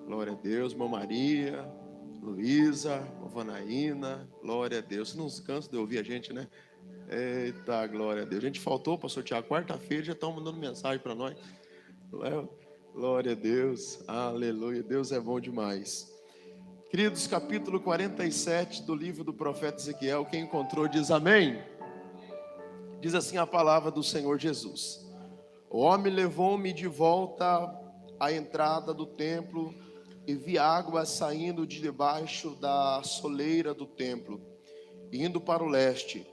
Glória a Deus, irmã Maria, Luísa, Vanaína, glória a Deus. Você não se cansa de ouvir a gente, né? Eita, glória a Deus. A gente faltou, pastor Tiago, quarta-feira já estão mandando mensagem para nós. Glória a Deus, aleluia, Deus é bom demais. Queridos, capítulo 47 do livro do profeta Ezequiel, quem encontrou diz amém. Diz assim a palavra do Senhor Jesus: o homem levou-me de volta à entrada do templo e vi água saindo de debaixo da soleira do templo, indo para o leste,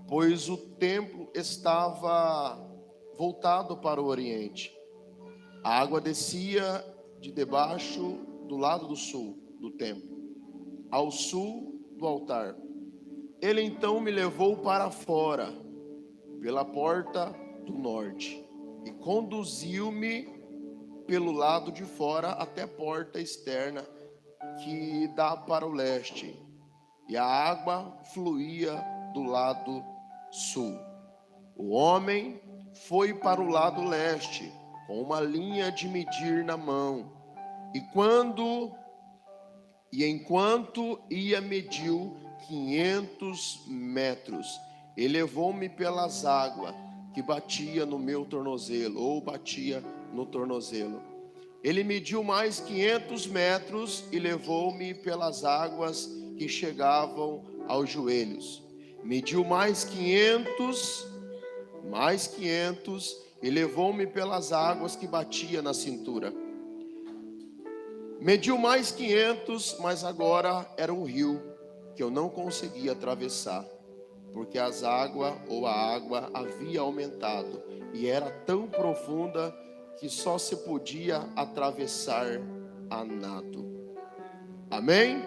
pois o templo estava voltado para o oriente. A água descia de debaixo do lado do sul do templo, ao sul do altar. Ele então me levou para fora, pela porta do norte, e conduziu-me pelo lado de fora até a porta externa que dá para o leste, e a água fluía do lado sul. O homem foi para o lado leste, com uma linha de medir na mão, e enquanto ia, mediu 500 metros, e levou-me pelas águas que batia no meu tornozelo, ou batia no tornozelo. Ele mediu mais 500 metros e levou-me pelas águas que chegavam aos joelhos. Mediu mais 500 e levou-me pelas águas que batia na cintura. Mediu mais 500, mas agora era um rio que eu não conseguia atravessar, porque a água havia aumentado e era tão profunda que só se podia atravessar a nado. Amém?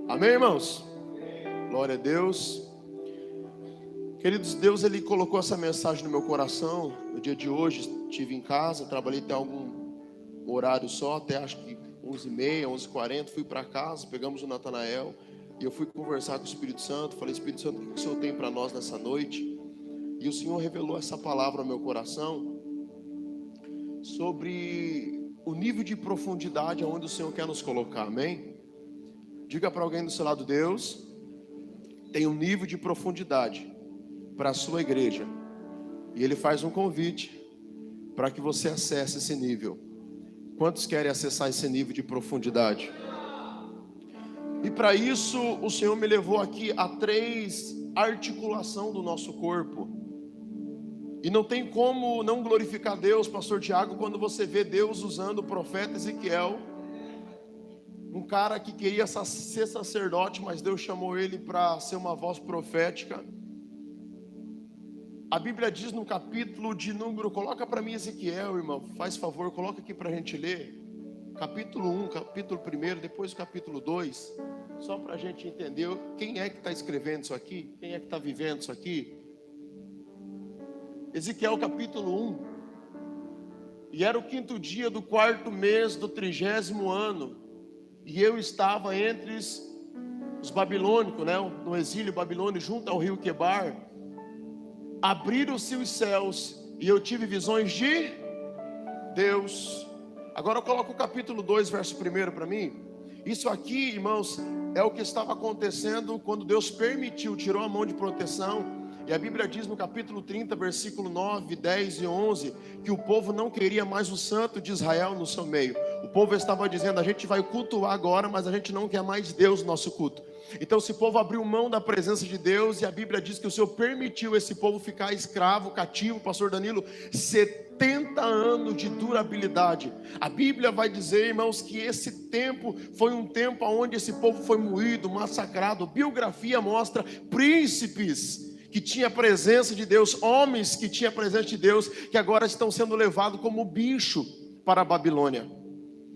Amém, irmãos? Glória a Deus. Queridos, Deus ele colocou essa mensagem no meu coração. No dia de hoje estive em casa, trabalhei até algum horário só, até acho que 11h30, 11h40, fui para casa, pegamos o Natanael e eu fui conversar com o Espírito Santo. Falei: Espírito Santo, o que o Senhor tem para nós nessa noite? E o Senhor revelou essa palavra ao meu coração sobre o nível de profundidade aonde o Senhor quer nos colocar. Amém? Diga para alguém do seu lado: Deus tem um nível de profundidade para a sua igreja, e Ele faz um convite para que você acesse esse nível. Quantos querem acessar esse nível de profundidade? E para isso o Senhor me levou aqui a 3 articulações do nosso corpo. E não tem como não glorificar Deus, pastor Tiago, quando você vê Deus usando o profeta Ezequiel, um cara que queria ser sacerdote, mas Deus chamou ele para ser uma voz profética. A Bíblia diz no capítulo de número, coloca para mim Ezequiel, irmão, faz favor, coloca aqui para a gente ler. Capítulo 1, capítulo 1, depois o capítulo 2, só para a gente entender quem é que está escrevendo isso aqui, quem é que está vivendo isso aqui. Ezequiel capítulo 1, e era o 5º dia do 4º mês do 30º ano, e eu estava entre os babilônicos, né, no exílio babilônico, junto ao rio Quebar. Abriram-se os céus e eu tive visões de Deus. Agora eu coloco o capítulo 2, verso 1 para mim. Isso aqui, irmãos, é o que estava acontecendo quando Deus permitiu, tirou a mão de proteção. E a Bíblia diz no capítulo 30, versículo 9, 10 e 11, que o povo não queria mais o santo de Israel no seu meio. O povo estava dizendo: a gente vai cultuar agora, mas a gente não quer mais Deus no nosso culto. Então esse povo abriu mão da presença de Deus, e a Bíblia diz que o Senhor permitiu esse povo ficar escravo, cativo, pastor Danilo, 70 anos de durabilidade. A Bíblia vai dizer, irmãos, que esse tempo foi um tempo onde esse povo foi moído, massacrado. A biografia mostra príncipes que tinha a presença de Deus, homens que tinha a presença de Deus, que agora estão sendo levados como bicho para a Babilônia.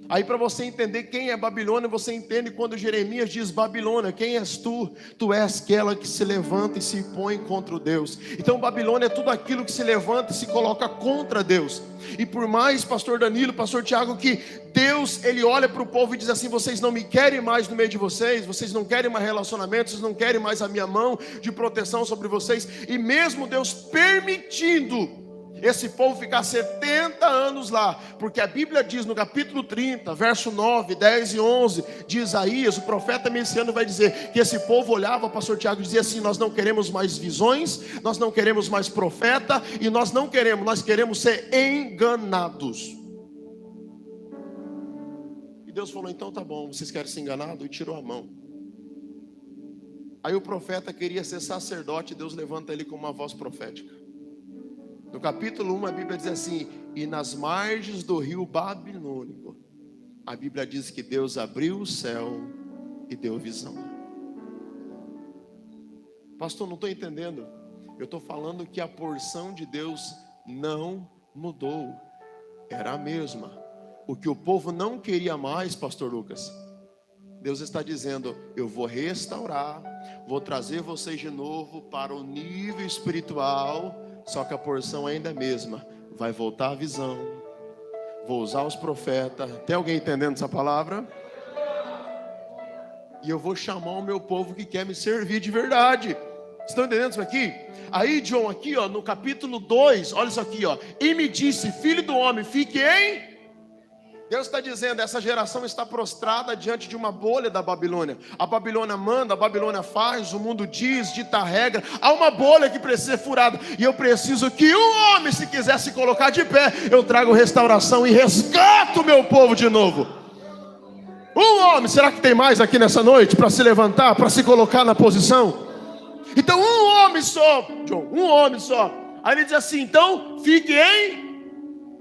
Aí para você entender quem é Babilônia, você entende quando Jeremias diz: Babilônia, quem és tu? Tu és aquela que se levanta e se põe contra o Deus. Então Babilônia é tudo aquilo que se levanta e se coloca contra Deus. E por mais, pastor Danilo, pastor Tiago, que Deus, ele olha para o povo e diz assim: vocês não me querem mais no meio de vocês, vocês não querem mais relacionamento, vocês não querem mais a minha mão de proteção sobre vocês. E mesmo Deus permitindo esse povo ficar 70 anos lá, porque a Bíblia diz no capítulo 30, verso 9, 10 e 11 de Isaías, o profeta messiânico vai dizer que esse povo olhava, o pastor Tiago dizia assim: nós não queremos mais visões, nós não queremos mais profeta, e nós queremos ser enganados. E Deus falou: então tá bom, vocês querem ser enganados? E tirou a mão. Aí o profeta queria ser sacerdote, Deus levanta ele com uma voz profética. No capítulo 1 a Bíblia diz assim: e nas margens do rio Babilônico, a Bíblia diz que Deus abriu o céu e deu visão. Pastor, não estou entendendo. Eu estou falando que a porção de Deus não mudou, era a mesma. O que o povo não queria mais, pastor Lucas, Deus está dizendo: eu vou restaurar, vou trazer vocês de novo para o nível espiritual. Só que a porção ainda é a mesma. Vai voltar a visão. Vou usar os profetas. Tem alguém entendendo essa palavra? E eu vou chamar o meu povo que quer me servir de verdade. Estão entendendo isso aqui? Aí, John, aqui ó, no capítulo 2, olha isso aqui ó. E me disse: filho do homem, fique em... Deus está dizendo: essa geração está prostrada diante de uma bolha da Babilônia. A Babilônia manda, a Babilônia faz, o mundo diz, dita a regra. Há uma bolha que precisa ser furada. E eu preciso que um homem, se quiser se colocar de pé, eu trago restauração e resgato o meu povo de novo. Um homem, será que tem mais aqui nessa noite para se levantar, para se colocar na posição? Então um homem só, John, um homem só. Aí ele diz assim: então fique em...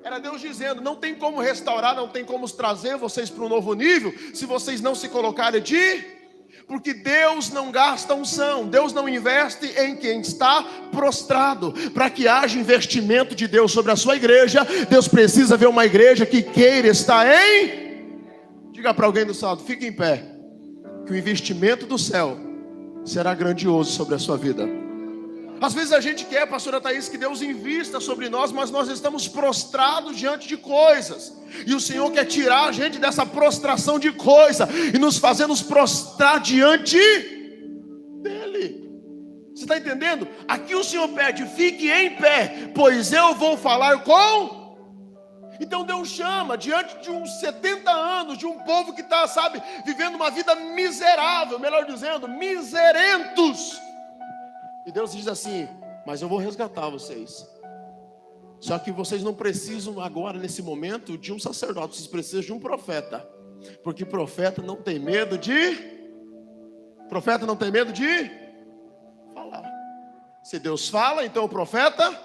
Era Deus dizendo: não tem como restaurar, não tem como trazer vocês para um novo nível, se vocês não se colocarem de... Porque Deus não gasta unção, Deus não investe em quem está prostrado. Para que haja investimento de Deus sobre a sua igreja, Deus precisa ver uma igreja que queira estar em... Diga para alguém do saldo: fique em pé, que o investimento do céu será grandioso sobre a sua vida. Às vezes a gente quer, pastora Thaís, que Deus invista sobre nós, mas nós estamos prostrados diante de coisas. E o Senhor quer tirar a gente dessa prostração de coisa e nos fazer nos prostrar diante dEle. Você está entendendo? Aqui o Senhor pede: fique em pé, pois eu vou falar com... Então Deus chama diante de uns 70 anos, de um povo que está, sabe, vivendo uma vida miserável, melhor dizendo, miserentos. E Deus diz assim: mas eu vou resgatar vocês. Só que vocês não precisam agora, nesse momento, de um sacerdote. Vocês precisam de um profeta. Porque profeta não tem medo de... Profeta não tem medo de falar. Se Deus fala, então o profeta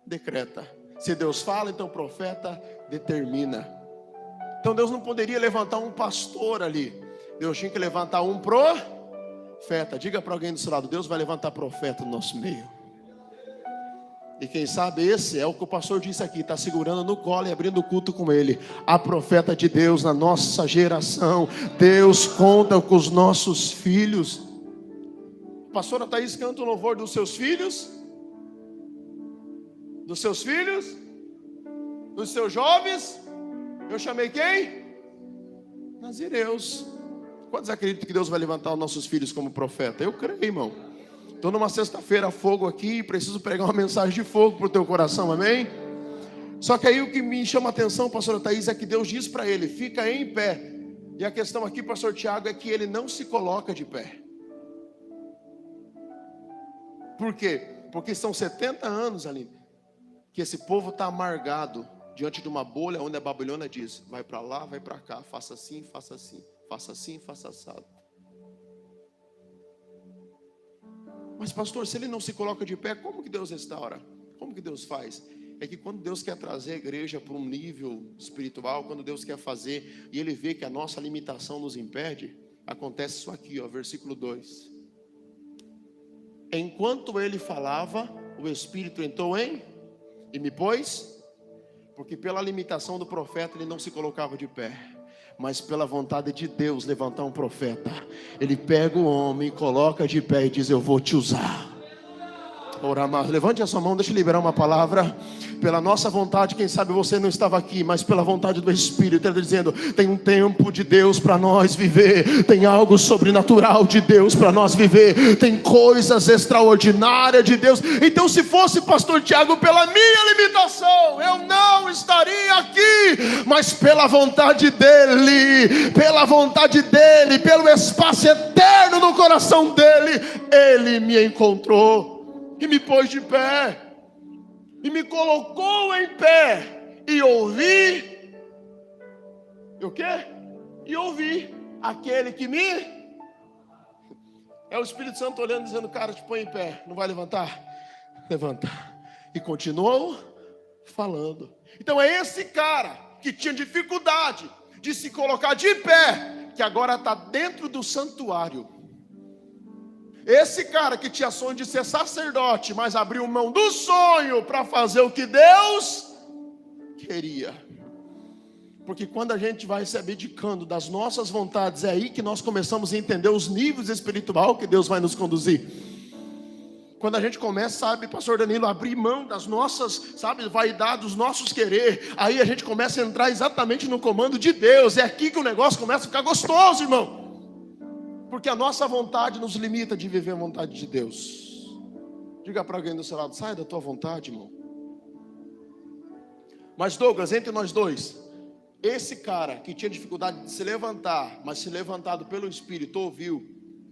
decreta. Se Deus fala, então o profeta determina. Então Deus não poderia levantar um pastor ali. Deus tinha que levantar um profeta. Diga para alguém do seu lado: Deus vai levantar profeta no nosso meio. E quem sabe esse é o que o pastor disse aqui, está segurando no colo e abrindo o culto com ele. A profeta de Deus na nossa geração. Deus conta com os nossos filhos. Pastora Thaís canta o louvor dos seus filhos? Dos seus filhos? Dos seus jovens? Eu chamei quem? Nazireus. Quantos acreditam que Deus vai levantar os nossos filhos como profeta? Eu creio, irmão. Estou numa sexta-feira fogo aqui, preciso pregar uma mensagem de fogo para o teu coração, amém? Só que aí o que me chama a atenção, pastora Thaís, é que Deus diz para ele: fica em pé. E a questão aqui, pastor Tiago, é que ele não se coloca de pé. Por quê? Porque são 70 anos ali que esse povo está amargado diante de uma bolha onde a Babilônia diz: vai para lá, vai para cá, faça assim, faça assim. Faça assim, faça assado. Mas pastor, se ele não se coloca de pé, como que Deus restaura? Como que Deus faz? É que quando Deus quer trazer a igreja para um nível espiritual, quando Deus quer fazer, e Ele vê que a nossa limitação nos impede, acontece isso aqui, ó, versículo 2. Enquanto ele falava, o Espírito entrou em... E me pôs... Porque pela limitação do profeta ele não se colocava de pé, mas pela vontade de Deus levantar um profeta, ele pega o homem, coloca de pé e diz: eu vou te usar. Ora, mas levante a sua mão, deixa eu liberar uma palavra. pela nossa vontade, quem sabe você não estava aqui, mas pela vontade do Espírito, Ele dizendo, tem um tempo de Deus para nós viver, tem algo sobrenatural de Deus para nós viver, tem coisas extraordinárias de Deus. Então, se fosse pastor Tiago, pela minha limitação, eu não estaria aqui, mas pela vontade dEle, pelo espaço eterno no coração dEle, Ele me encontrou e me pôs de pé, e me colocou em pé, e ouvi, e o quê? E ouvi aquele que me... É o Espírito Santo olhando, dizendo, cara, te põe em pé, não vai levantar? Levanta. E continuou falando. Então é esse cara que tinha dificuldade de se colocar de pé, que agora está dentro do santuário. Esse cara que tinha sonho de ser sacerdote, mas abriu mão do sonho para fazer o que Deus queria. Porque quando a gente vai se abdicando das nossas vontades, é aí que nós começamos a entender os níveis espirituais que Deus vai nos conduzir. Quando a gente começa, sabe, pastor Danilo, a abrir mão das nossas, sabe, vaidade, dos nossos querer, aí a gente começa a entrar exatamente no comando de Deus. É aqui que o negócio começa a ficar gostoso, irmão. Porque a nossa vontade nos limita de viver a vontade de Deus. Diga para alguém do seu lado, sai da tua vontade, irmão. Mas Douglas, entre nós dois, esse cara que tinha dificuldade de se levantar, mas se levantado pelo Espírito, ouviu,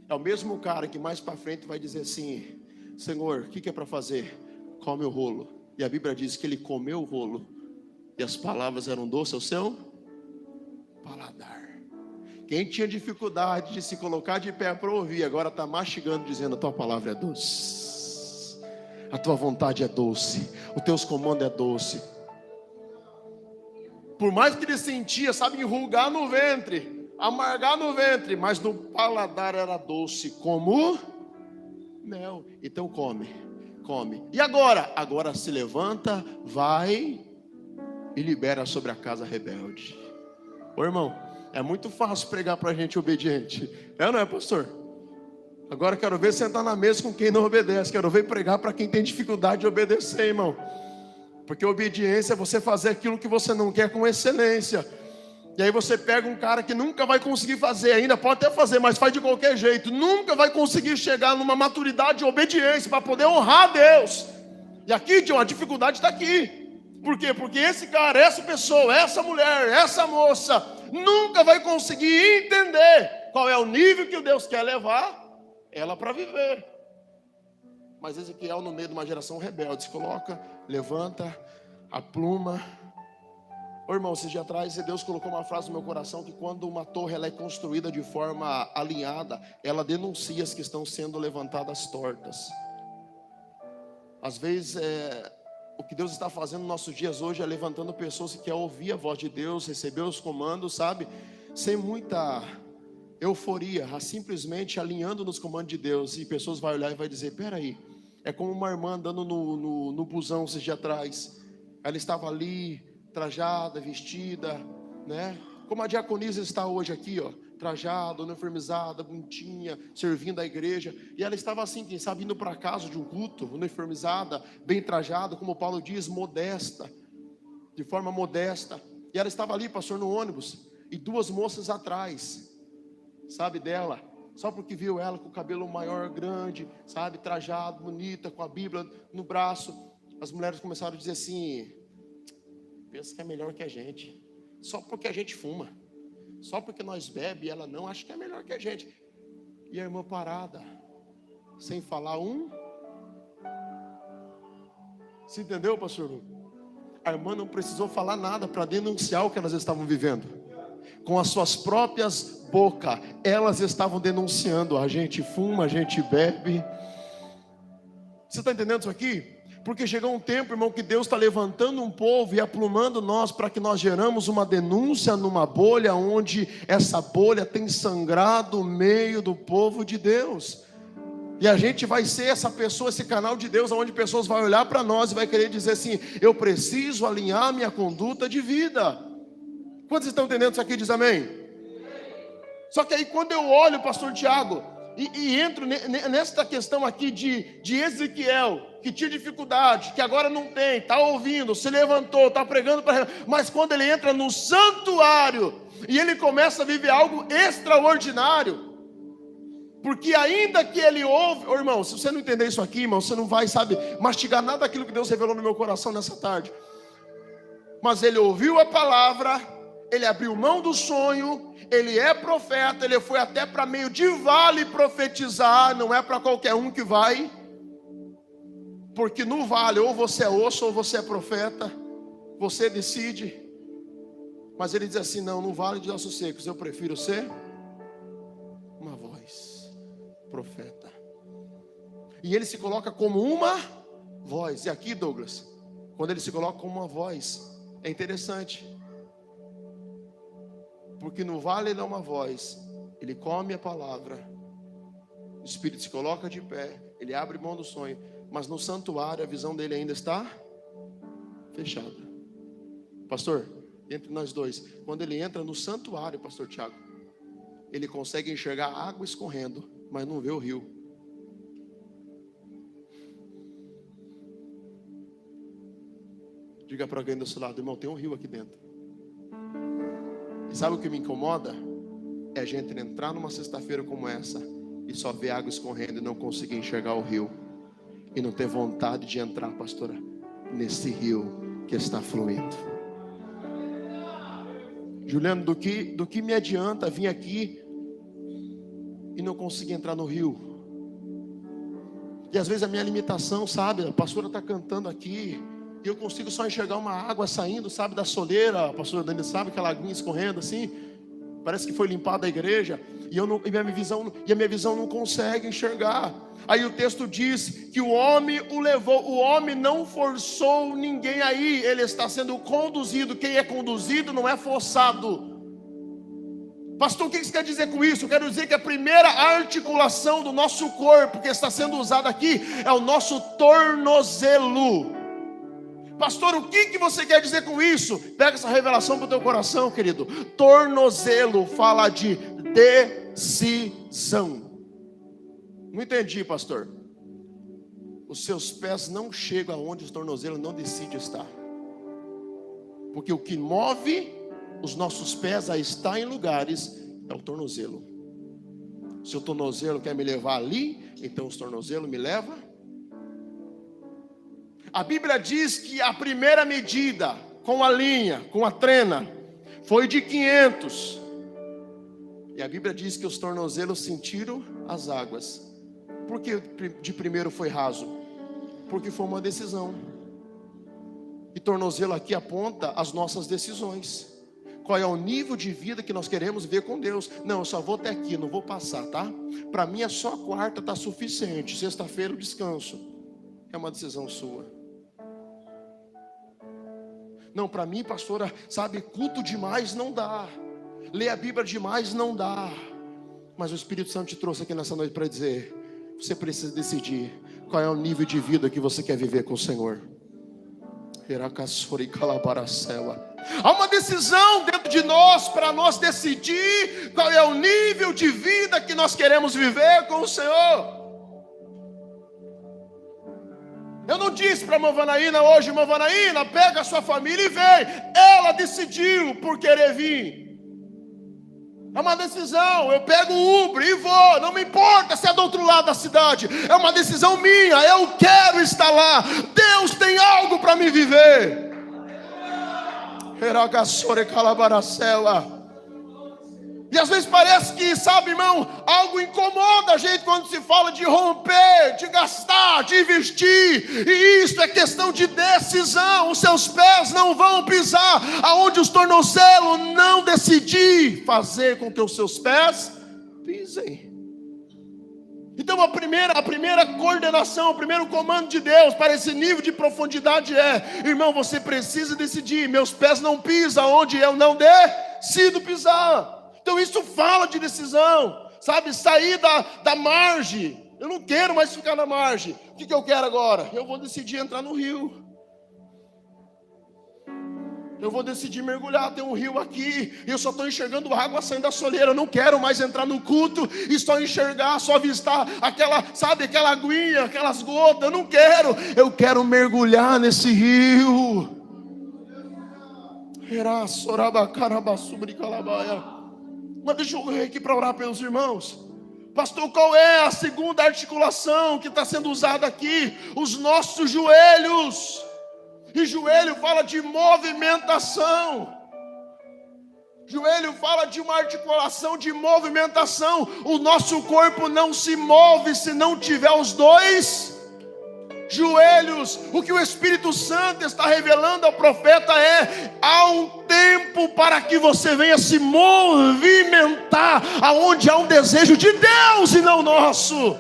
é o mesmo cara que mais para frente vai dizer assim, Senhor, o que é para fazer? Come o rolo. E a Bíblia diz que ele comeu o rolo, e as palavras eram doces ao seu paladar. Quem tinha dificuldade de se colocar de pé para ouvir, agora está mastigando, dizendo, a tua palavra é doce, a tua vontade é doce, os teus comandos é doce. Por mais que ele sentia, sabe, enrugar no ventre, amargar no ventre, mas no paladar era doce como mel. Então come. E agora? Agora se levanta, vai e libera sobre a casa rebelde. Ô irmão, é muito fácil pregar para gente obediente. É ou não é, pastor? Agora quero ver sentar na mesa com quem não obedece. Quero ver pregar para quem tem dificuldade de obedecer, irmão. Porque obediência é você fazer aquilo que você não quer com excelência. E aí você pega um cara que nunca vai conseguir fazer, ainda pode até fazer, mas faz de qualquer jeito. Nunca vai conseguir chegar numa maturidade de obediência para poder honrar a Deus. E aqui, John, a dificuldade está aqui. Por quê? Porque esse cara, essa pessoa, essa mulher, essa moça, nunca vai conseguir entender qual é o nível que Deus quer levar ela para viver. Mas Ezequiel, no meio de uma geração rebelde, se coloca, levanta a pluma. Ô irmão, esses dias atrás Deus colocou uma frase no meu coração, que quando uma torre ela é construída de forma alinhada, ela denuncia as que estão sendo levantadas tortas. Às vezes o que Deus está fazendo nos nossos dias hoje é levantando pessoas que querem ouvir a voz de Deus, receber os comandos, sabe, sem muita euforia, simplesmente alinhando nos comandos de Deus. E pessoas vão olhar e vai dizer, peraí, é como uma irmã andando no busão esses dias atrás. Ela estava ali, trajada, vestida, né? Como a diaconisa está hoje aqui, ó, trajada, uniformizada, bonitinha, servindo a igreja. E ela estava assim, quem sabe, indo para casa de um culto, uniformizada, bem trajada, como Paulo diz, modesta, de forma modesta. E ela estava ali, pastor, no ônibus, e duas moças atrás, sabe, dela, só porque viu ela com o cabelo maior, grande, sabe, trajado, bonita, com a Bíblia no braço. As mulheres começaram a dizer assim, pensa que é melhor que a gente, só porque a gente fuma, só porque nós bebe, ela não acha que é melhor que a gente. E a irmã parada, sem falar Você entendeu, pastor? A irmã não precisou falar nada para denunciar o que elas estavam vivendo. Com as suas próprias bocas, elas estavam denunciando, a gente fuma, a gente bebe. Você está entendendo isso aqui? Porque chegou um tempo, irmão, que Deus está levantando um povo e aplumando nós para que nós geramos uma denúncia numa bolha, onde essa bolha tem sangrado o meio do povo de Deus. E a gente vai ser essa pessoa, esse canal de Deus, onde pessoas vão olhar para nós e vai querer dizer assim, eu preciso alinhar minha conduta de vida. Quantos estão entendendo isso aqui? Diz amém. Só que aí quando eu olho, pastor Tiago, e entro nesta questão aqui de Ezequiel, que tinha dificuldade, que agora não tem, está ouvindo, se levantou, está pregando, mas quando ele entra no santuário, e ele começa a viver algo extraordinário, porque ainda que ele ouve, irmão, se você não entender isso aqui, irmão, você não vai, mastigar nada daquilo que Deus revelou no meu coração nessa tarde. Mas ele ouviu a palavra, ele abriu mão do sonho, ele é profeta, ele foi até para meio de vale profetizar, não é para qualquer um que vai, porque no vale ou você é osso ou você é profeta, você decide. Mas ele diz assim: não, no vale de ossos secos eu prefiro ser uma voz, profeta. E ele se coloca como uma voz. E aqui, Douglas, quando ele se coloca como uma voz, é interessante, porque no vale ele é uma voz, ele come a palavra, o Espírito se coloca de pé, ele abre mão do sonho, mas no santuário a visão dele ainda está fechada. Pastor, entre nós dois, quando ele entra no santuário, pastor Tiago, ele consegue enxergar a água escorrendo, mas não vê o rio. Diga para alguém do seu lado: irmão, tem um rio aqui dentro. E sabe o que me incomoda? É a gente entrar numa sexta-feira como essa e só ver água escorrendo e não conseguir enxergar o rio, e não ter vontade de entrar, pastora, nesse rio que está fluindo. Juliano, do que me adianta vir aqui e não conseguir entrar no rio? E às vezes a minha limitação, a pastora está cantando aqui, e eu consigo só enxergar uma água saindo, da soleira. A pastora Dani sabe, aquela aguinha escorrendo assim, parece que foi limpada a igreja, e a minha visão não consegue enxergar. Aí o texto diz que o homem o levou, o homem não forçou ninguém aí, ele está sendo conduzido. Quem é conduzido não é forçado. Pastor, o que isso quer dizer com isso? Eu quero dizer que a primeira articulação do nosso corpo que está sendo usada aqui é o nosso tornozelo. Pastor, o que você quer dizer com isso? Pega essa revelação para o teu coração, querido. Tornozelo fala de decisão. Não entendi, pastor. Os seus pés não chegam aonde os tornozelos não decidem estar. Porque o que move os nossos pés a estar em lugares é o tornozelo. Se o tornozelo quer me levar ali, então os tornozelos me levam. A Bíblia diz que a primeira medida com a linha, com a trena, foi de 500. E a Bíblia diz que os tornozelos sentiram as águas. Por que de primeiro foi raso? Porque foi uma decisão. E tornozelo aqui aponta as nossas decisões. Qual é o nível de vida que nós queremos ver com Deus? Não, eu só vou até aqui, não vou passar, tá? Para mim é só quarta, está suficiente. Sexta-feira eu descanso. É uma decisão sua. Não, para mim, pastora, culto demais não dá, ler a Bíblia demais não dá. Mas o Espírito Santo te trouxe aqui nessa noite para dizer: você precisa decidir qual é o nível de vida que você quer viver com o Senhor. Há uma decisão dentro de nós para nós decidir qual é o nível de vida que nós queremos viver com o Senhor. Eu não disse para a irmã Vanaína hoje: irmã Vanaína, pega a sua família e vem. Ela decidiu por querer vir. É uma decisão. Eu pego o Uber e vou, não me importa se é do outro lado da cidade. É uma decisão minha, eu quero estar lá. Deus tem algo para me viver. E às vezes parece que, irmão, algo incomoda a gente quando se fala de romper, de gastar, de investir. E isso é questão de decisão. Os seus pés não vão pisar aonde os tornozelos não decidir fazer com que os seus pés pisem. Então a primeira coordenação, o primeiro comando de Deus para esse nível de profundidade é: irmão, você precisa decidir. Meus pés não pisam onde eu não decido pisar. Então isso fala de decisão, sair da margem. Eu não quero mais ficar na margem. O que eu quero agora? Eu vou decidir entrar no rio. Eu vou decidir mergulhar, tem um rio aqui, e eu só estou enxergando água saindo da soleira. Eu não quero mais entrar no culto e só enxergar, só avistar aquela, sabe, aquela aguinha, aquelas gotas. Eu não quero, eu quero mergulhar nesse rio. Mas deixa eu ir aqui para orar pelos irmãos. Pastor, qual é a segunda articulação que está sendo usada aqui? Os nossos joelhos. E joelho fala de movimentação. Joelho fala de uma articulação de movimentação. O nosso corpo não se move se não tiver os dois joelhos. O que o Espírito Santo está revelando ao profeta é: há um tempo para que você venha se movimentar, aonde há um desejo de Deus e não nosso.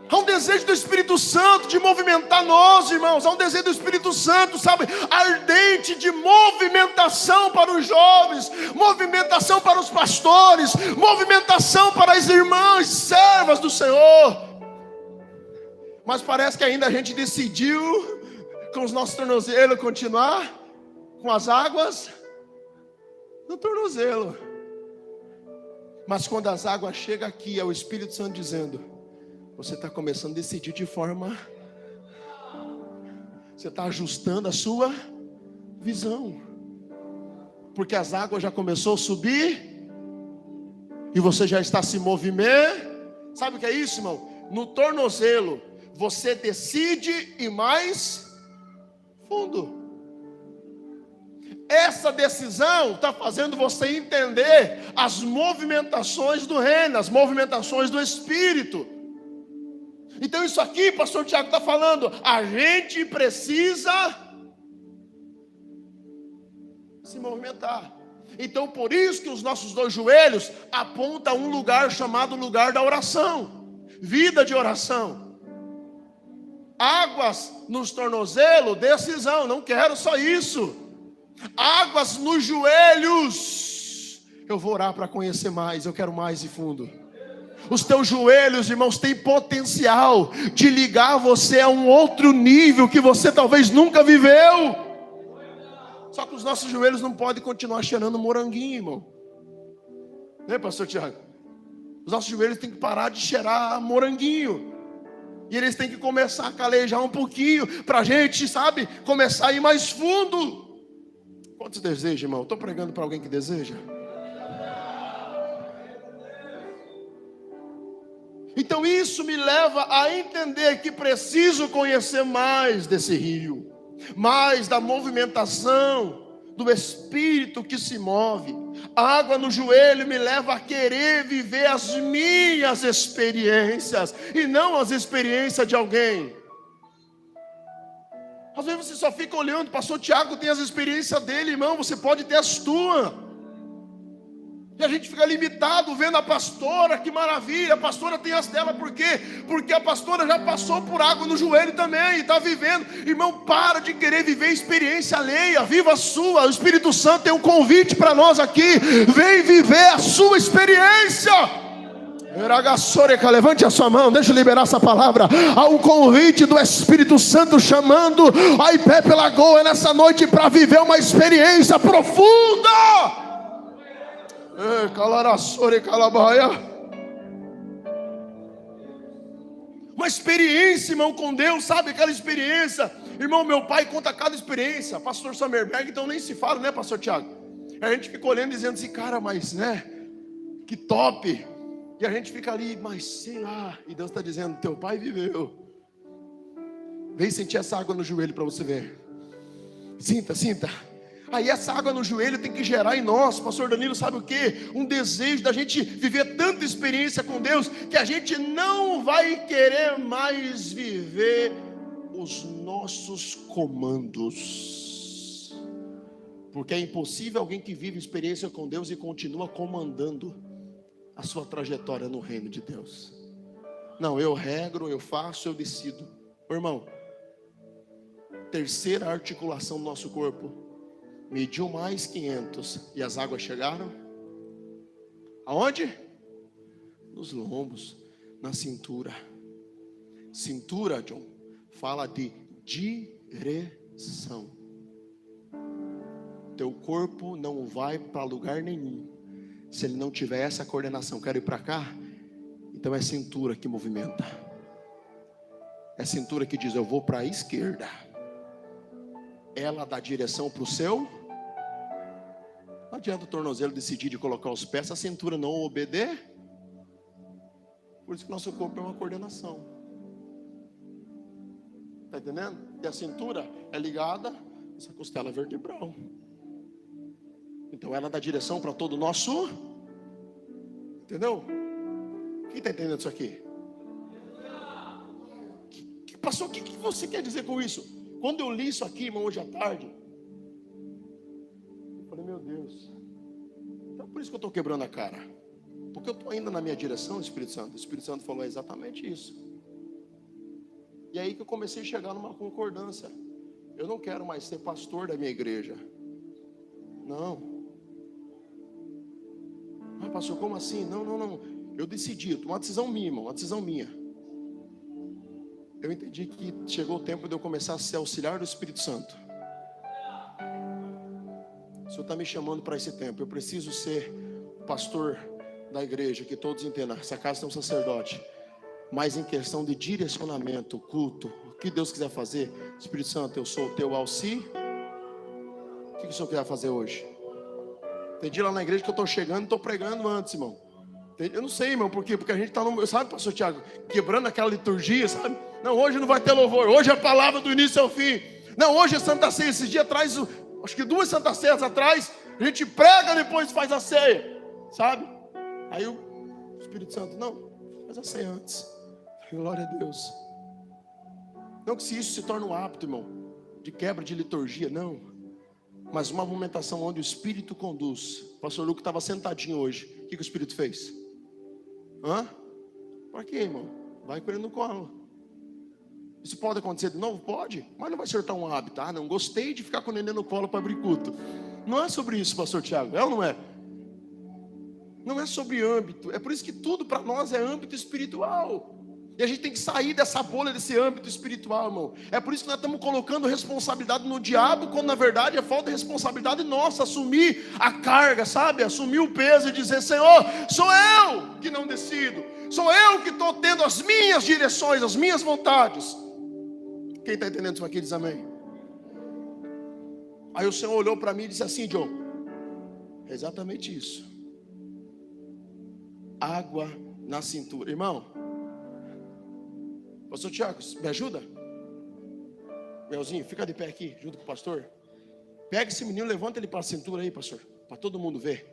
Há um desejo do Espírito Santo de movimentar nós, irmãos. Há um desejo do Espírito Santo, sabe, ardente, de movimentação para os jovens, movimentação para os pastores, movimentação para as irmãs, servas do Senhor. Mas parece que ainda a gente decidiu, com os nossos tornozelos, continuar com as águas no tornozelo. Mas quando as águas chegam aqui, é o Espírito Santo dizendo: você está começando a decidir de forma... Você está ajustando a sua visão. Porque as águas já começou a subir. E você já está se movimentando. Sabe o que é isso, irmão? No tornozelo, você decide ir mais fundo. Essa decisão está fazendo você entender as movimentações do reino, as movimentações do Espírito. Então isso aqui, pastor Tiago está falando, a gente precisa se movimentar. Então por isso que os nossos dois joelhos apontam a um lugar chamado lugar da oração, vida de oração. Águas nos tornozelos, decisão, não quero só isso. Águas nos joelhos, eu vou orar para conhecer mais, eu quero mais e fundo. Os teus joelhos, irmãos, têm potencial de ligar você a um outro nível que você talvez nunca viveu. Só que os nossos joelhos não podem continuar cheirando moranguinho, irmão. Né, pastor Tiago? Os nossos joelhos têm que parar de cheirar moranguinho. E eles têm que começar a calejar um pouquinho, para a gente, sabe, começar a ir mais fundo. Quantos desejam, irmão? Estou pregando para alguém que deseja. Então isso me leva a entender que preciso conhecer mais desse rio, mais da movimentação do Espírito que se move. A água no joelho me leva a querer viver as minhas experiências e não as experiências de alguém. Às vezes você só fica olhando, pastor Tiago tem as experiências dele, irmão, você pode ter as tuas. E a gente fica limitado vendo a pastora, que maravilha, a pastora tem as dela, por quê? Porque a pastora já passou por água no joelho também, e está vivendo. Irmão, para de querer viver experiência alheia, viva a sua. O Espírito Santo tem um convite para nós aqui, vem viver a sua experiência. Levante a sua mão, deixa eu liberar essa palavra. Há um convite do Espírito Santo chamando a Ipep Lagoa nessa noite para viver uma experiência profunda. Uma experiência, irmão, com Deus, sabe aquela experiência? Irmão, meu pai conta cada experiência. Pastor Summerberg, então nem se fala, né, pastor Tiago? A gente fica olhando e dizendo assim, cara, mas né, que top. E a gente fica ali, mas sei lá. E Deus está dizendo, teu pai viveu. Vem sentir essa água no joelho para você ver. Sinta, sinta. Aí essa água no joelho tem que gerar em nós, pastor Danilo, sabe o que? Um desejo da gente viver tanta experiência com Deus, que a gente não vai querer mais viver os nossos comandos. Porque é impossível alguém que vive experiência com Deus e continua comandando a sua trajetória no reino de Deus. Não, eu regro, eu faço, eu decido. Irmão, terceira articulação do nosso corpo, mediu mais 500 e as águas chegaram aonde? Nos lombos, na cintura. Cintura, John, fala de direção. teu corpo não vai para lugar nenhum se ele não tiver essa coordenação. Quero ir para cá? Então é cintura que movimenta. É cintura que diz: eu vou para a esquerda. Ela dá direção para o seu. Não adianta o tornozelo decidir de colocar os pés, se a cintura não obedecer. Por isso que nosso corpo é uma coordenação. Está entendendo? E a cintura é ligada a essa costela vertebral. Então ela dá direção para todo o nosso. Entendeu? Quem está entendendo isso aqui? Pastor, o que você quer dizer com isso? Quando eu li isso aqui, irmão, hoje à tarde, eu falei: meu Deus. Então por isso que eu estou quebrando a cara. Porque eu estou ainda na minha direção, Espírito Santo. O Espírito Santo falou exatamente isso. E aí que eu comecei a chegar numa concordância. Eu não quero mais ser pastor da minha igreja. Não. Ah, pastor, como assim? Não. Eu decidi, uma decisão minha, irmão, uma decisão minha. Eu entendi que chegou o tempo de eu começar a ser auxiliar do Espírito Santo. O Senhor está me chamando para esse tempo. Eu preciso ser pastor da igreja, que todos entendam. Essa casa tem um sacerdote. Mas em questão de direcionamento, culto, o que Deus quiser fazer, Espírito Santo, eu sou o teu auxílio. O que o Senhor quer fazer hoje? Entendi lá na igreja que eu estou chegando e estou pregando antes, irmão. Eu não sei, irmão, por quê? Porque a gente está no... Sabe, pastor Tiago, quebrando aquela liturgia, sabe? Não, hoje não vai ter louvor. Hoje é a palavra do início ao fim. Não, hoje é Santa Ceia. Esses dias atrás, acho que 2 Santas Ceias atrás, a gente prega e depois faz a ceia, sabe? Aí o Espírito Santo: não, faz a ceia antes. Glória a Deus. Não que se isso se torne um hábito, irmão, de quebra de liturgia, não. Mas uma movimentação onde o Espírito conduz. O pastor Luco estava sentadinho hoje. O que o Espírito fez? Para quê, irmão? Vai com ele no colo. Isso pode acontecer de novo? Pode. Mas não vai ser tão um hábito. Ah, não gostei de ficar com o neném no colo para abrir culto. Não é sobre isso, pastor Tiago. É ou não é? Não é sobre âmbito. É por isso que tudo para nós é âmbito espiritual. E a gente tem que sair dessa bolha, desse âmbito espiritual, irmão. É por isso que nós estamos colocando responsabilidade no diabo, quando na verdade é falta de responsabilidade nossa. Assumir a carga, sabe? Assumir o peso e dizer: Senhor, sou eu que não decido. Sou eu que estou tendo as minhas direções, as minhas vontades. Quem está entendendo isso aqui diz amém. Aí o Senhor olhou para mim e disse assim: John, é exatamente isso. Água na cintura. Irmão, pastor Tiago, me ajuda? Melzinho, fica de pé aqui, junto com o pastor. Pega esse menino, levanta ele para a cintura aí, pastor, para todo mundo ver.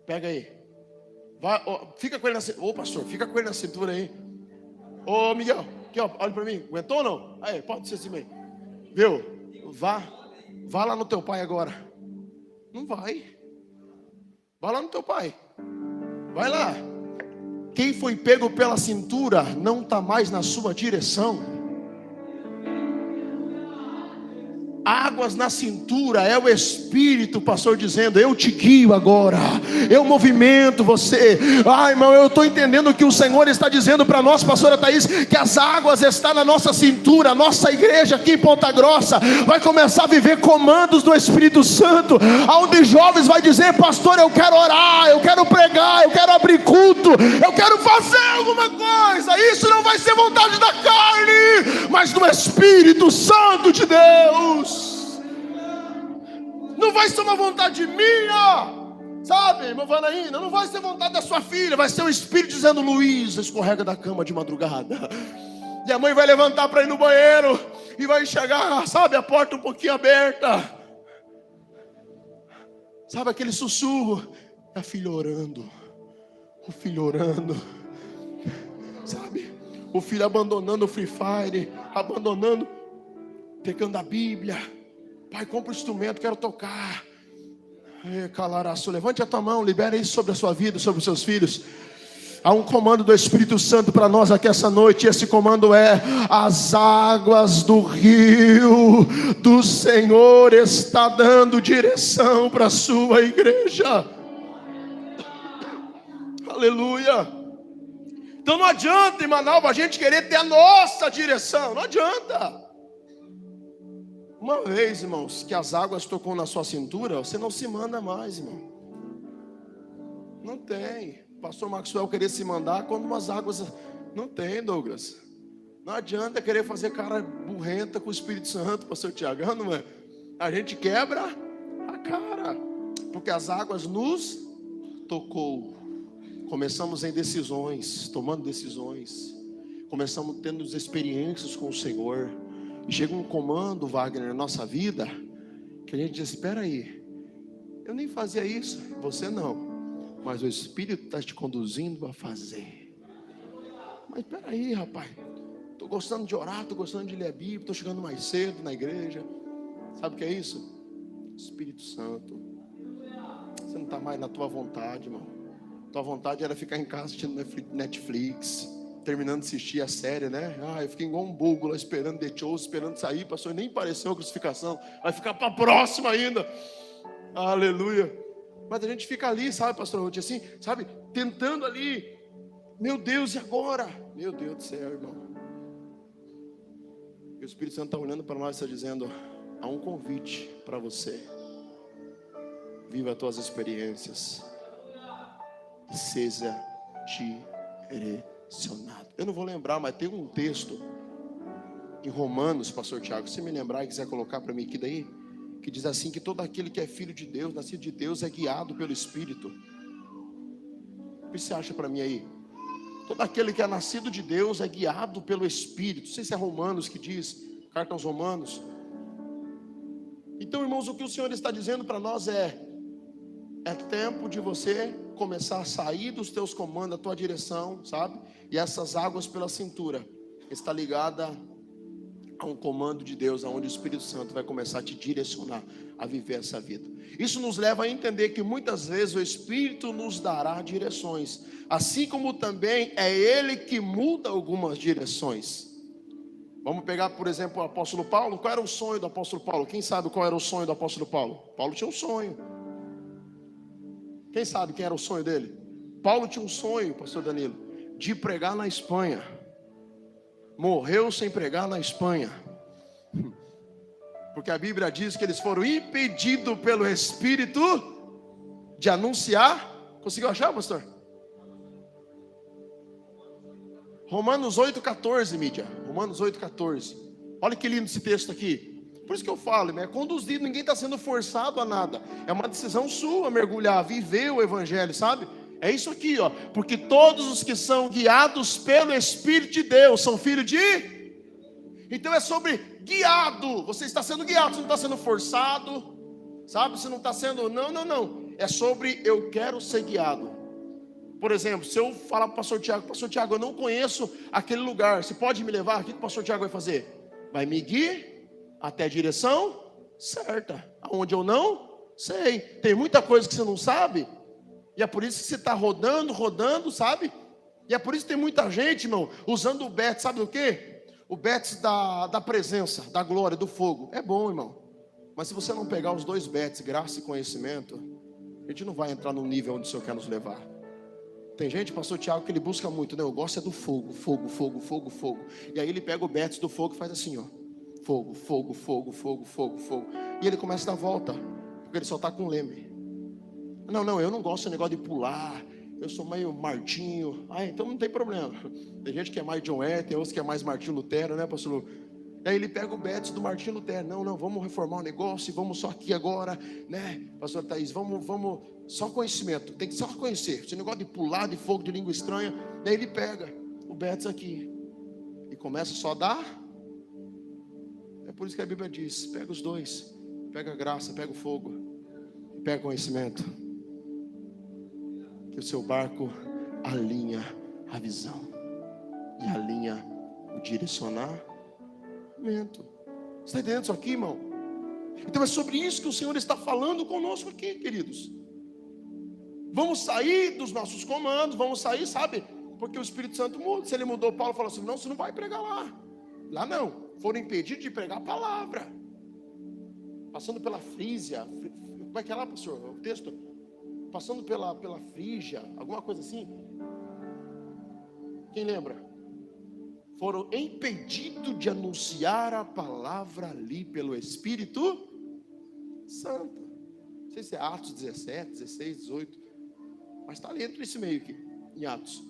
Pega aí. Vai, fica com ele na cintura. Ô, pastor, fica com ele na cintura aí. Ô, Miguel, aqui, ó, olha para mim. Aguentou ou não? Aí, pode ser assim mesmo. Viu? Vá lá no teu pai agora. Não vai. Vai lá no teu pai. Vai lá. Quem foi pego pela cintura não está mais na sua direção. Águas na cintura é o Espírito, pastor, dizendo: eu te guio agora, eu movimento você. Ai, irmão, eu estou entendendo o que o Senhor está dizendo para nós, pastora Thaís, que as águas estão na nossa cintura. A nossa igreja aqui em Ponta Grossa vai começar a viver comandos do Espírito Santo, onde jovens vai dizer: pastor, eu quero orar, eu quero pregar, eu quero abrir culto, eu quero fazer alguma coisa. Isso não vai ser vontade da carne, mas do Espírito Santo de Deus. Não vai ser uma vontade minha, sabe, irmã Vanaína? Não vai ser vontade da sua filha. Vai ser o Espírito dizendo: Luísa, escorrega da cama de madrugada. E a mãe vai levantar para ir no banheiro e vai enxergar, sabe, a porta um pouquinho aberta. Sabe aquele sussurro? A filha orando, o filho orando, sabe? O filho abandonando o Free Fire, abandonando, pegando a Bíblia. Pai, compra o instrumento, quero tocar. Calaraço, levante a tua mão, libera isso sobre a sua vida, sobre os seus filhos. Há um comando do Espírito Santo para nós aqui essa noite. E esse comando é: as águas do rio do Senhor está dando direção para a sua igreja. Aleluia. Então não adianta, em Manaus, a gente querer ter a nossa direção. Não adianta. Uma vez, irmãos, que as águas tocou na sua cintura, você não se manda mais, irmão. Não tem. Pastor Maxwell querer se mandar quando umas águas... Não tem, Douglas. Não adianta querer fazer cara burrenta com o Espírito Santo, pastor Tiago, não é? A gente quebra a cara, porque as águas nos tocou. Começamos em decisões, tomando decisões. Começamos tendo experiências com o Senhor. E chega um comando, Wagner, na nossa vida, que a gente diz, espera aí, eu nem fazia isso, você não, mas o Espírito está te conduzindo a fazer. Mas espera aí, rapaz, estou gostando de orar, estou gostando de ler a Bíblia, estou chegando mais cedo na igreja. Sabe o que é isso? Espírito Santo. Você não está mais na tua vontade, irmão. Tua vontade era ficar em casa assistindo Netflix, terminando de assistir a série, né? Eu fiquei igual um bobo lá esperando The Chosen, esperando sair, pastor, nem pareceu a crucificação, vai ficar para a próxima ainda. Aleluia. Mas a gente fica ali, sabe, pastor Ruth, assim, sabe, tentando ali, meu Deus, e agora? Meu Deus do céu, irmão. E o Espírito Santo está olhando para nós e está dizendo, há um convite para você. Viva as tuas experiências. Seja direcionado. Eu não vou lembrar, mas tem um texto em Romanos, pastor Tiago, se me lembrar e quiser colocar para mim aqui daí, que diz assim, que todo aquele que é filho de Deus, nascido de Deus, é guiado pelo Espírito. O que você acha para mim aí? Todo aquele que é nascido de Deus é guiado pelo Espírito. Não sei se é Romanos que diz, carta aos Romanos. Então, irmãos, o que o Senhor está dizendo para nós é tempo de você começar a sair dos teus comandos, da tua direção, sabe? E essas águas pela cintura está ligada a um comando de Deus, aonde o Espírito Santo vai começar a te direcionar a viver essa vida. Isso nos leva a entender que muitas vezes o Espírito nos dará direções, assim como também é Ele que muda algumas direções. Vamos pegar, por exemplo, o apóstolo Paulo. Qual era o sonho do apóstolo Paulo? Quem sabe qual era o sonho do apóstolo Paulo? Paulo tinha um sonho. Quem sabe quem era o sonho dele? Paulo tinha um sonho, pastor Danilo, de pregar na Espanha. Morreu sem pregar na Espanha. Porque a Bíblia diz que eles foram impedidos pelo Espírito de anunciar. Conseguiu achar, pastor? Romanos 8,14, mídia. Romanos 8,14. Olha que lindo esse texto aqui. Por isso que eu falo, é conduzido, ninguém está sendo forçado a nada. É uma decisão sua mergulhar, viver o Evangelho, sabe? É isso aqui, ó. Porque todos os que são guiados pelo Espírito de Deus são filhos de... Então é sobre guiado. Você está sendo guiado, você não está sendo forçado, sabe? Você não está sendo... Não. É sobre eu quero ser guiado. Por exemplo, se eu falar para o pastor Tiago, eu não conheço aquele lugar, você pode me levar? O que o pastor Tiago vai fazer? Vai me guiar até a direção certa, aonde eu não sei. Tem muita coisa que você não sabe, e é por isso que você está rodando, sabe? E é por isso que tem muita gente, irmão, usando o Betis, sabe o quê? O Betis da presença, da glória, do fogo. É bom, irmão, mas se você não pegar os dois Betis, graça e conhecimento, a gente não vai entrar no nível onde o Senhor quer nos levar. Tem gente, pastor Tiago, que ele busca muito, né? Eu gosto é do fogo. E aí ele pega o Betis do fogo e faz assim, ó. Fogo. E ele começa a dar volta, porque ele só está com leme. Não, eu não gosto desse negócio de pular. Eu sou meio Martinho. Então não tem problema. Tem gente que é mais John Wayne, tem outros que é mais Martinho Lutero, né, pastor Lu? Aí ele pega o Betis do Martinho Lutero. Não, vamos reformar o negócio, vamos só aqui agora, né, pastor Thaís, vamos só conhecimento, tem que só conhecer. Esse negócio de pular, de fogo, de língua estranha. Daí ele pega o Betis aqui e começa só a dar. É por isso que a Bíblia diz, pega os dois, pega a graça, pega o fogo, pega o conhecimento, que o seu barco alinha a visão e alinha o direcionamento. Você está entendendo isso aqui, irmão? Então é sobre isso que o Senhor está falando conosco aqui, queridos. Vamos sair dos nossos comandos, vamos sair, sabe? Porque o Espírito Santo muda. Se ele mudou, Paulo falou assim, não, você não vai pregar lá não. Foram impedidos de pregar a palavra. Passando pela Frígia. Como é que é lá, pastor? O texto? Passando pela Frígia. Alguma coisa assim? Quem lembra? foram impedidos de anunciar a palavra ali pelo Espírito Santo. Não sei se é Atos 17, 16, 18, mas está ali entre esse meio aqui, em Atos.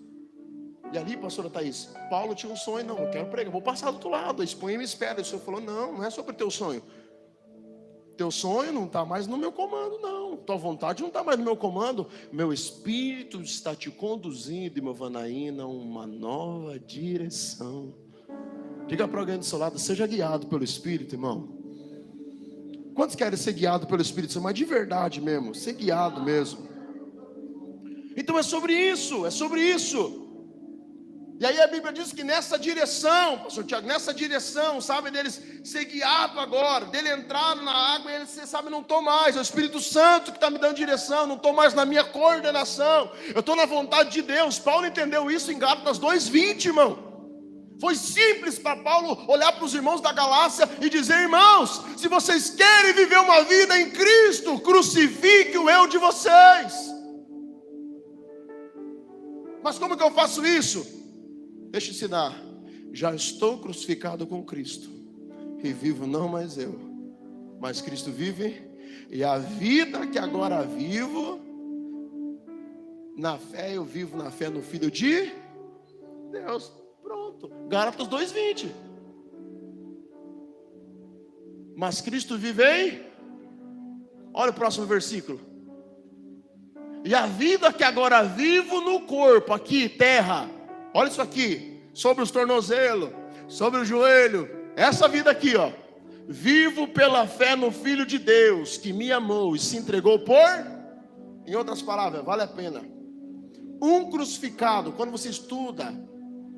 E ali, pastora Thaís, Paulo tinha um sonho. Não, eu quero pregar, vou passar do outro lado, expõe e me espera. E o Senhor falou, não é sobre teu sonho. Teu sonho não está mais no meu comando, não. Tua vontade não está mais no meu comando. Meu Espírito está te conduzindo, irmã Vanaína, uma nova direção. Diga para alguém do seu lado, seja guiado pelo Espírito, irmão. Quantos querem ser guiado pelo Espírito Santo? Mas de verdade mesmo, ser guiado mesmo. Então é sobre isso, é sobre isso. E aí a Bíblia diz que nessa direção, pastor Tiago, nessa direção, sabe, deles ser guiado agora, dele entrar na água e ele, você sabe, não estou mais, é o Espírito Santo que está me dando direção, não estou mais na minha coordenação, eu estou na vontade de Deus. Paulo entendeu isso em Gálatas 2:20, irmão. Foi simples para Paulo olhar para os irmãos da Galácia e dizer, irmãos, se vocês querem viver uma vida em Cristo, crucifique o eu de vocês. Mas como que eu faço isso? Deixa eu ensinar. Já estou crucificado com Cristo, e vivo não mais eu, mas Cristo vive. E a vida que agora vivo, na fé, eu vivo na fé no Filho de Deus. Pronto, Gálatas 2:20. Mas Cristo vive em... Olha o próximo versículo. E a vida que agora vivo no corpo, aqui, terra. Olha isso aqui, sobre os tornozelos, sobre o joelho, essa vida aqui, ó. Vivo pela fé no Filho de Deus, que me amou e se entregou por... Em outras palavras, vale a pena. Um crucificado, quando você estuda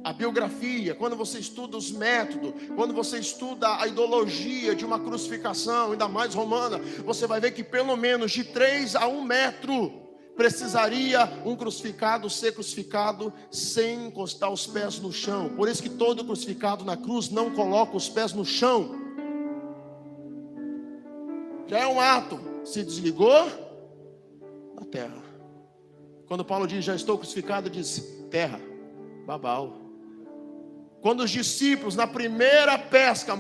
a biografia, quando você estuda os métodos, quando você estuda a ideologia de uma crucificação, ainda mais romana, você vai ver que pelo menos de 3 a 1 metro... precisaria um crucificado ser crucificado sem encostar os pés no chão. Por isso que todo crucificado na cruz não coloca os pés no chão. Já é um ato. Se desligou na terra. Quando Paulo diz, já estou crucificado, diz, terra, babau. Quando os discípulos, na primeira pesca,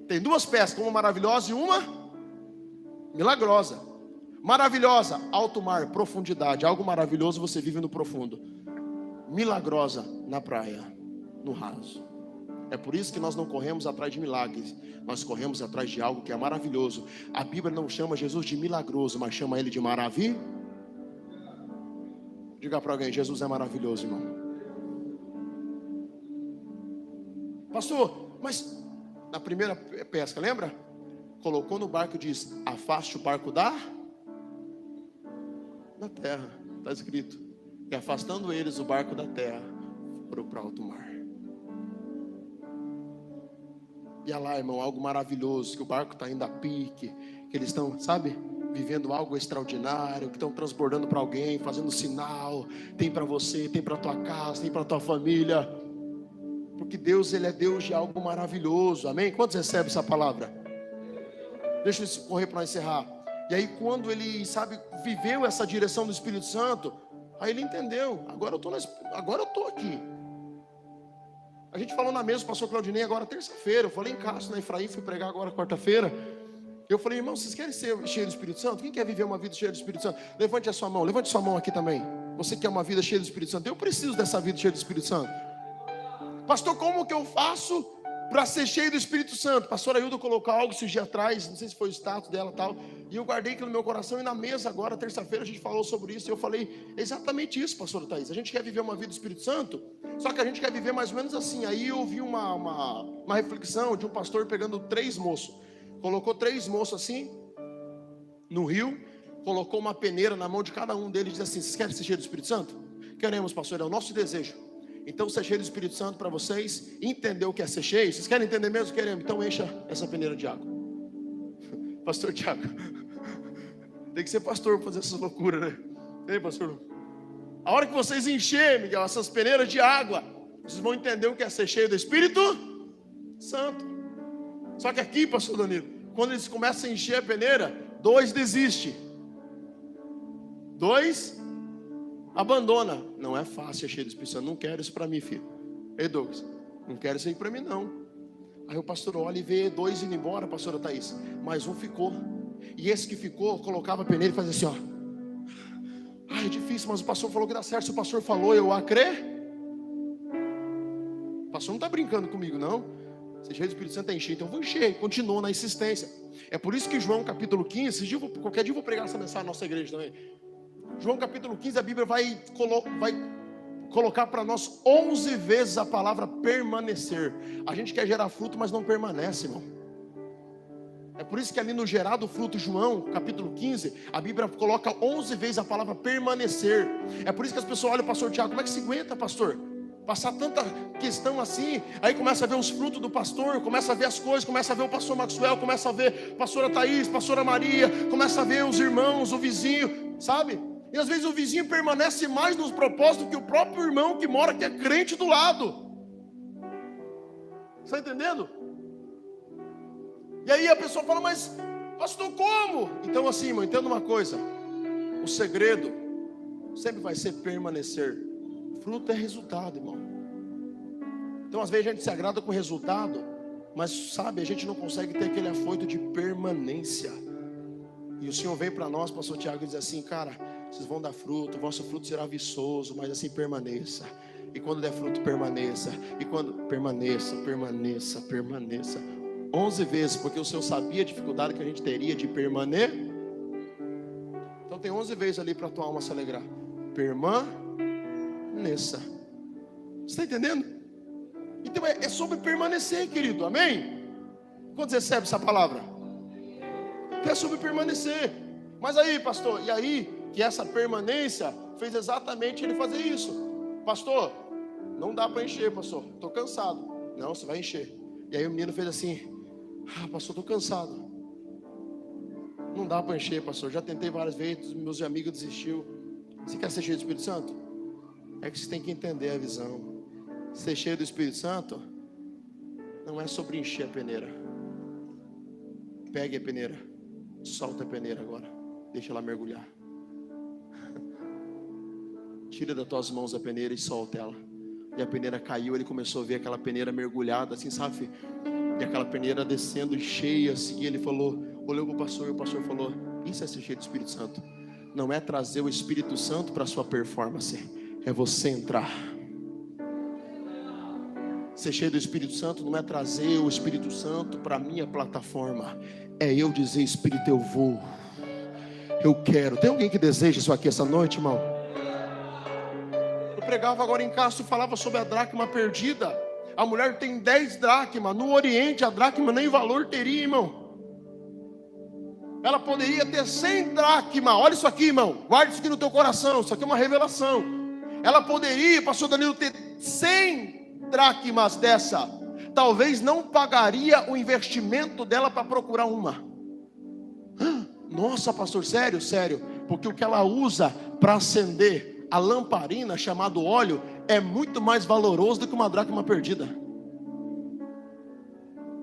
tem 2 pescas, uma maravilhosa e uma milagrosa. Maravilhosa, alto mar, profundidade. Algo maravilhoso você vive no profundo. Milagrosa, na praia, no raso. É por isso que nós não corremos atrás de milagres. Nós corremos atrás de algo que é maravilhoso. A Bíblia não chama Jesus de milagroso, mas chama ele de maravilha. Diga para alguém, Jesus é maravilhoso, irmão. Pastor, mas na primeira pesca, lembra? Colocou no barco e diz, afaste o barco na terra, está escrito, e afastando eles o barco da terra, foram para alto mar. E olha lá, irmão, algo maravilhoso, que o barco está indo a pique, que eles estão, sabe, vivendo algo extraordinário, que estão transbordando para alguém, fazendo sinal, tem para você, tem para tua casa, tem para tua família, porque Deus, Ele é Deus de algo maravilhoso, amém? Quantos recebem essa palavra? Deixa eu correr para encerrar. E aí quando ele, sabe, viveu essa direção do Espírito Santo, aí ele entendeu, agora eu estou aqui. A gente falou na mesa, o pastor Claudinei, agora terça-feira, eu falei em Castro, na Efraim, fui pregar agora quarta-feira. Eu falei, irmão, vocês querem ser cheios do Espírito Santo? Quem quer viver uma vida cheia do Espírito Santo? Levante sua mão aqui também. Você quer uma vida cheia do Espírito Santo? Eu preciso dessa vida cheia do Espírito Santo. Pastor, como que eu faço para ser cheio do Espírito Santo? Pastor Aildo colocou algo esses dias atrás, não sei se foi o status dela e tal, e eu guardei aquilo no meu coração, e na mesa agora, terça-feira, a gente falou sobre isso, e eu falei, exatamente isso, pastor Thaís, a gente quer viver uma vida do Espírito Santo, só que a gente quer viver mais ou menos assim. Aí eu vi uma reflexão de um pastor pegando 3 moços, colocou 3 moços assim, no rio, colocou uma peneira na mão de cada um deles, e diz assim, vocês querem ser cheio do Espírito Santo? Queremos, pastor, é o nosso desejo. Então ser cheio do Espírito Santo para vocês entender o que é ser cheio. Vocês querem entender mesmo? Queremos. Então encha essa peneira de água. Pastor Tiago, tem que ser pastor para fazer essas loucuras, né? Ei, pastor, a hora que vocês encherem, Miguel, essas peneiras de água, vocês vão entender o que é ser cheio do Espírito Santo. Só que aqui, pastor Danilo, quando eles começam a encher a peneira, 2 desistem, 2 abandona. Não é fácil ser cheio do Espírito Santo. Não quero isso para mim, filho. Ei, Douglas, não quero isso aí para mim não. Aí o pastor olha e vê 2 indo embora, pastora Thaís, mas um ficou. E esse que ficou, colocava a peneira e fazia assim, ó. Ai, é difícil, mas o pastor falou que dá certo. Se o pastor falou, eu acredito. O pastor não está brincando comigo, não. Se cheio do Espírito Santo é encher, então eu vou encher. Continua na insistência. É por isso que João capítulo 15, qualquer dia eu vou pregar essa mensagem na nossa igreja também. João capítulo 15, a Bíblia vai colocar para nós 11 vezes a palavra permanecer. A gente quer gerar fruto, mas não permanece, irmão. É por isso que ali no gerado fruto, João capítulo 15, a Bíblia coloca 11 vezes a palavra permanecer. É por isso que as pessoas olham, pastor Tiago, como é que se aguenta, pastor? Passar tanta questão assim, aí começa a ver os frutos do pastor, começa a ver as coisas, começa a ver o pastor Maxwell, começa a ver a pastora Thaís, pastora Maria, começa a ver os irmãos, o vizinho, sabe? E às vezes o vizinho permanece mais nos propósitos que o próprio irmão que mora, que é crente do lado. Está entendendo? E aí a pessoa fala, mas pastor, como? Então assim, irmão, entenda uma coisa. O segredo sempre vai ser permanecer. Fruto é resultado, irmão. Então às vezes a gente se agrada com o resultado, mas sabe, a gente não consegue ter aquele afoito de permanência. E o Senhor vem para nós, pastor Tiago, e diz assim, cara, vocês vão dar fruto, o vosso fruto será viçoso, mas assim permaneça. E quando der fruto, permaneça. E quando permaneça. 11 vezes, porque o Senhor sabia a dificuldade que a gente teria de permanecer. Então tem 11 vezes ali para a tua alma se alegrar. Permaneça. Você está entendendo? Então é sobre permanecer, querido, amém? Quando você recebe essa palavra? É sobre permanecer. Mas aí, pastor, e aí que essa permanência fez exatamente ele fazer isso. Pastor, não dá para encher, pastor, estou cansado. Não, você vai encher. E aí o menino fez assim, pastor, estou cansado. Não dá para encher, pastor, já tentei várias vezes, meus amigos desistiu. Você quer ser cheio do Espírito Santo? É que você tem que entender a visão. Ser cheio do Espírito Santo não é sobre encher a peneira. Pegue a peneira, solta a peneira agora, deixa ela mergulhar. Tira das tuas mãos a peneira e solta ela. E a peneira caiu, ele começou a ver aquela peneira mergulhada assim, sabe? E aquela peneira descendo cheia assim, e ele falou, olhou para o pastor, e o pastor falou, isso é ser cheio do Espírito Santo. Não é trazer o Espírito Santo para a sua performance, é você entrar. Ser cheio do Espírito Santo não é trazer o Espírito Santo para a minha plataforma, é eu dizer, Espírito, eu vou, eu quero. Tem alguém que deseja isso aqui essa noite, irmão? Eu pregava agora em casa, falava sobre a dracma perdida. A mulher tem 10 dracmas, no Oriente a dracma nem valor teria, irmão. Ela poderia ter 100 dracmas, olha isso aqui, irmão, guarde isso aqui no teu coração, isso aqui é uma revelação. Ela poderia, pastor Danilo, ter 100 dracmas dessa, talvez não pagaria o investimento dela para procurar uma. Nossa, pastor, sério? Sério, porque o que ela usa para acender a lamparina, chamado óleo, é muito mais valoroso do que uma dracma perdida.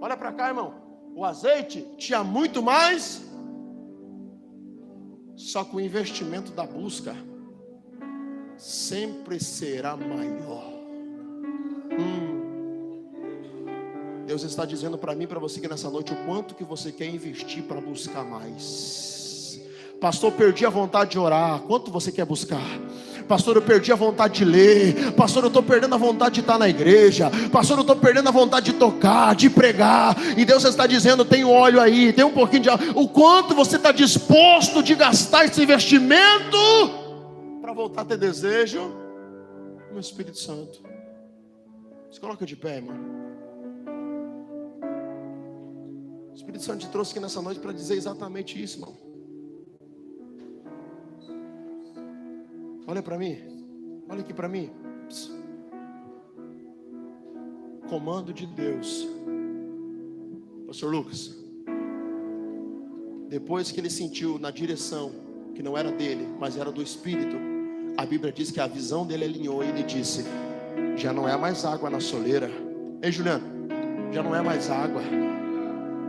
Olha para cá, irmão, o azeite tinha muito mais, só que o investimento da busca sempre será maior. Deus está dizendo para mim, para você que nessa noite, o quanto que você quer investir para buscar mais. Pastor, perdi a vontade de orar. Quanto você quer buscar? Pastor, eu perdi a vontade de ler. Pastor, eu estou perdendo a vontade de estar na igreja. Pastor, eu estou perdendo a vontade de tocar, de pregar. E Deus está dizendo, tem óleo aí, tem um pouquinho de óleo. O quanto você está disposto de gastar esse investimento para voltar a ter desejo no Espírito Santo. Se coloca de pé, irmão. O Espírito Santo te trouxe aqui nessa noite para dizer exatamente isso, irmão. Olha para mim. Olha aqui para mim. Comando de Deus. Pastor Lucas, depois que ele sentiu na direção que não era dele, mas era do Espírito, a Bíblia diz que a visão dele alinhou e ele disse, já não é mais água na soleira. Ei, Juliano, já não é mais água.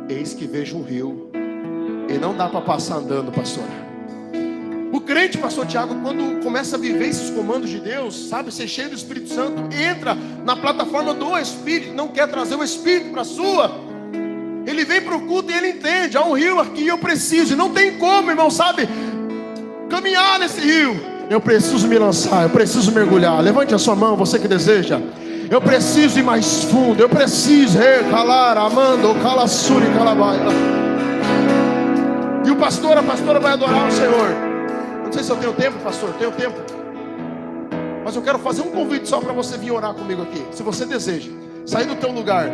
Eis que vejo um rio. E não dá para passar andando, pastora. O crente, pastor Tiago, quando começa a viver esses comandos de Deus, sabe, ser cheio do Espírito Santo, entra na plataforma do Espírito, não quer trazer o Espírito para a sua. Ele vem para o culto e ele entende, há um rio aqui, eu preciso, e não tem como, irmão, sabe, caminhar nesse rio. Eu preciso me lançar, eu preciso mergulhar. Levante a sua mão, você que deseja. Eu preciso ir mais fundo, eu preciso recalar, amando, calassuri, calabaia. E o pastor, a pastora vai adorar o Senhor. Não sei se eu tenho tempo, pastor, tenho tempo. Mas eu quero fazer um convite só para você vir orar comigo aqui. Se você deseja, sair do teu lugar